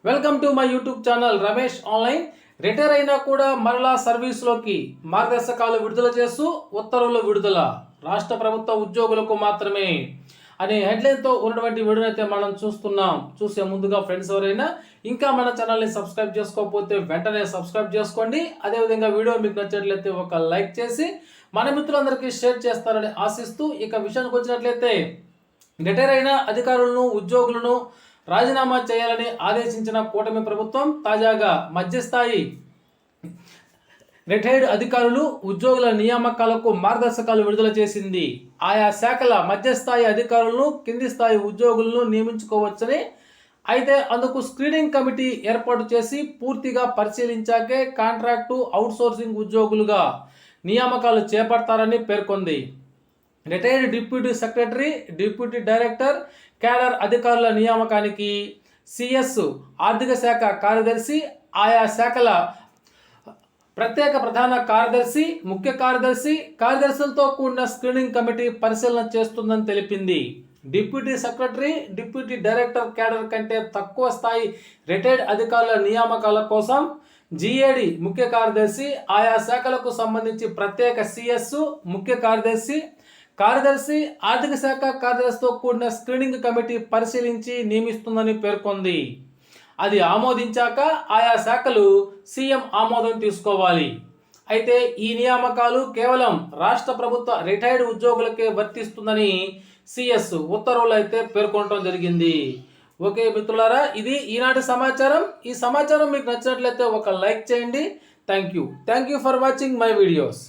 Welcome to my YouTube channel Ramesh online. Retire అయినా కూడా మరలా సర్వీస్లోకి మార్గదర్శకాలు విడుదల చేస్తూ ఉత్తర్వులు విడుదల రాష్ట్ర ప్రభుత్వ ఉద్యోగులకు మాత్రమే అనే హెడ్లైన్తో ఉన్నటువంటి వీడియోని అయితే మనం చూస్తున్నాం. చూసే ముందుగా ఫ్రెండ్స్ ఎవరైనా ఇంకా మన ఛానల్ని సబ్స్క్రైబ్ చేసుకోకపోతే వెంటనే సబ్స్క్రైబ్ చేసుకోండి. అదేవిధంగా వీడియో మీకు నచ్చినట్లయితే ఒక లైక్ చేసి మన మిత్రులందరికీ షేర్ చేస్తారని ఆశిస్తూ ఇక విషయానికి వచ్చినట్లయితే రిటైర్ అయిన అధికారులను ఉద్యోగులను రాజీనామా చేయాలని ఆదేశించిన కూటమి ప్రభుత్వం తాజాగా మధ్యస్థాయి రిటైర్డ్ అధికారులు ఉద్యోగుల నియామకాలకు మార్గదర్శకాలు విడుదల చేసింది. ఆయా శాఖల మధ్యస్థాయి అధికారులను కింది స్థాయి ఉద్యోగులను నియమించుకోవచ్చని, అయితే అందుకు స్క్రీనింగ్ కమిటీ ఏర్పాటు చేసి పూర్తిగా పరిశీలించాకే కాంట్రాక్టు అవుట్సోర్సింగ్ ఉద్యోగులుగా నియామకాలు చేపడతారని పేర్కొంది. Retired deputy secretary, deputy director, cadre అధికారుల నియామకానికి సిఎస్, ఆర్థిక శాఖ కార్యదర్శి, ఆయా శాఖల ప్రత్యేక ప్రధాన కార్యదర్శి, ముఖ్య కార్యదర్శి, కార్యదర్శులతో కూడిన స్క్రీనింగ్ కమిటీ పరిశీలన చేస్తుందని తెలిపింది. Deputy secretary, deputy director cadre కంటే తక్కువ స్థాయి రిటైర్డ్ అధికారుల నియామకాల కోసం జిఏడి ముఖ్య కార్యదర్శి, ఆయా శాఖలకు సంబంధించి ప్రత్యేక సిఎస్, ముఖ్య కార్యదర్శి, ఆర్థిక శాఖ కార్యదర్శితో కూడిన స్క్రీనింగ్ కమిటీ పరిశీలించి నియమిస్తుందని పేర్కొంది. అది ఆమోదించాక ఆయా శాఖలు సీఎం ఆమోదం తీసుకోవాలి. అయితే ఈ నియామకాలు కేవలం రాష్ట్ర ప్రభుత్వ రిటైర్డ్ ఉద్యోగులకే వర్తిస్తుందని సిఎస్ ఉత్తర్వులు అయితే పేర్కొనడం జరిగింది. ఓకే మిత్రులారా, ఇది ఈనాటి సమాచారం. ఈ సమాచారం మీకు నచ్చినట్లయితే ఒక లైక్ చేయండి. Thank you for watching my videos.